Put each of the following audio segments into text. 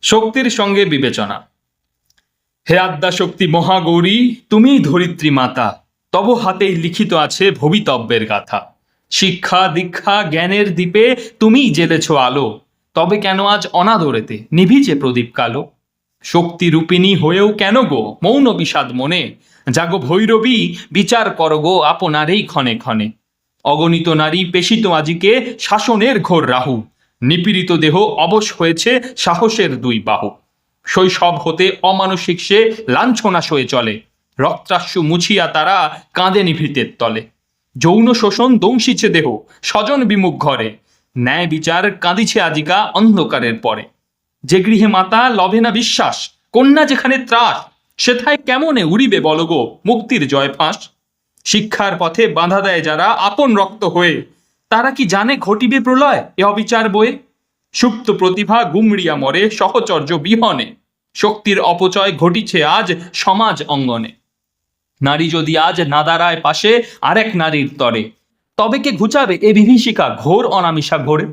শক্তির সঙ্গে বিবেচনা। হে আদ্যা শক্তি মহাগৌরী, তুমিই ধরিত্রী মাতা, তব হাতেই লিখিত আছে ভবিতব্যের গাথা। শিক্ষা দীক্ষা জ্ঞানের দ্বীপে তুমিই জেলেছ আলো, তবে কেন আজ অনাদরেতে নিভিছে প্রদীপ কালো? শক্তি রূপিণী হয়েও কেন গো মৌন বিষাদ মনে, জাগো ভৈরবী বিচার করো গো আপনারেই ক্ষণে ক্ষণে। অগণিত নারী পেশিত আজিকে শাসনের ঘোর রাহু, নিপীড়িত দেহ অবশ হয়েছে সাহসের দুই বাহু। শৈশব হতে অমানসিক সে লাঞ্ছনা সয়ে চলে, রক্তাশ্রু মুছিয়া তারা কাঁদে নিভৃতের তলে। যৌন শোষণ দংশিছে দেহ স্বজন বিমুখ ঘরে, ন্যায় বিচার কাঁদিছে আজিকা অন্ধকারের পরে। যে গৃহে মাতা লভে না বিশ্বাস, কন্যা যেখানে ত্রাস, সেথায় কেমনে উড়িবে বলগো মুক্তির জয় ফাঁস? শিক্ষার পথে বাধা দেয় যারা আপন রক্ত হয়ে, তারা কি জানে ঘটিবে প্রলয় এ অবিচার বয়ে? সুপ্ত প্রতিভা গুমড়িয়া মরে সহচর্য বিহনে, শক্তির অপচয় ঘটিছে আজ সমাজ অঙ্গনে। নারী যদি আজ না দাঁড়ায় পাশে আরেক নারীর তরে, তবে কে ঘুচাবে এ বিভীষিকা ঘোর অনামিষা ঘোরে?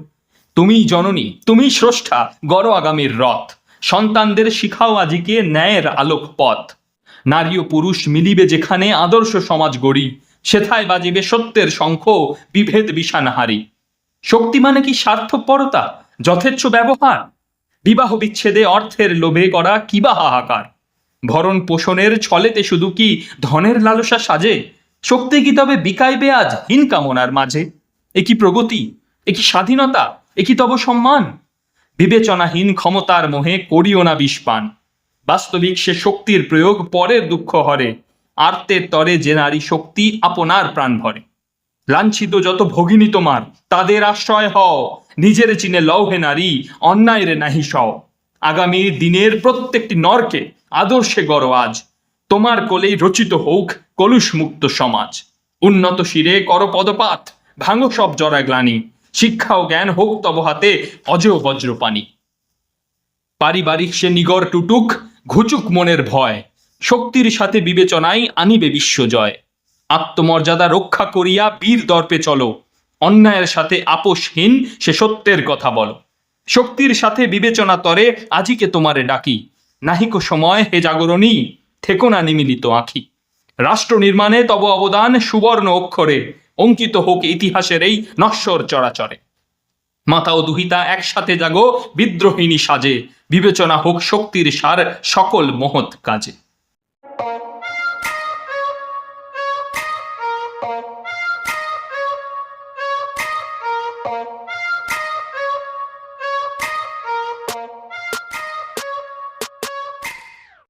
তুমিই জননী, তুমিই স্রষ্টা, গড় আগামীর রথ, সন্তানদের শিখাও আজিকে ন্যায়ের আলোক পথ। নারী ও পুরুষ মিলিবে যেখানে আদর্শ সমাজ গড়ি, সেথায় বাজিবে সত্যের শঙ্খ বিভেদ বিষানাহারি। শক্তি মানে কি স্বার্থপরতা, যথেচ্ছ ব্যবহার? বিবাহ বিচ্ছেদে অর্থের লোভে করা কিবা হাহাকার? ভরণ পোষণের ছলেতে শুধু কি ধনের লালসা সাজে? শক্তি কি তবে বিকাইবে আজ হীন কামনার মাঝে? এ কি প্রগতি, এ কি স্বাধীনতা, এ কি তব সম্মান? বিবেচনাহীন ক্ষমতার মোহে করিও না বিষপান, বাস্তবিক সে শক্তির প্রয়োগ পরের দুঃখ হরে। আর্তের তরে যে নারী শক্তি আপনার প্রাণ ভরে। লাঞ্ছিত যত ভগিনী তোমার, তাদের আশ্রয় হও, নিজের চিনে লও হে নারী, অন্যায় রে নাহি সও। আগামী দিনের প্রত্যেকটি নরকে আদর্শে গড় আজ, তোমার কোলেই রচিত হোক কলুষ মুক্ত সমাজ। উন্নত শিরে কর পদপাত, ভাঙো সব জরা গ্লানি, শিক্ষা ও জ্ঞান হোক তব হাতে অজেয় বজ্রপানি। পারিবারিক সে নিগর টুটুক, ঘুচুক মনের ভয়, শক্তির সাথে বিবেচনায় আনিবে বিশ্বজয়। আত্মমর্যাদা রক্ষা করিয়া বীর দর্পে চলো, অন্যায়ের সাথে আপোষহীন সে সত্যের কথা বলো। শক্তির সাথে বিবেচনা তরে আজিকে তোমারে ডাকি, নাহিকো সময় হে জাগরণী, থেকো না নিমিলিত আঁখি। রাষ্ট্র নির্মাণে তব অবদান সুবর্ণ অক্ষরে, অঙ্কিত হোক ইতিহাসের এই নশ্বর চরাচরে। মাতা ও দুহিতা একসাথে জাগো বিদ্রোহিণী সাজে, বিবেচনা হোক শক্তির সার সকল মহৎ কাজে।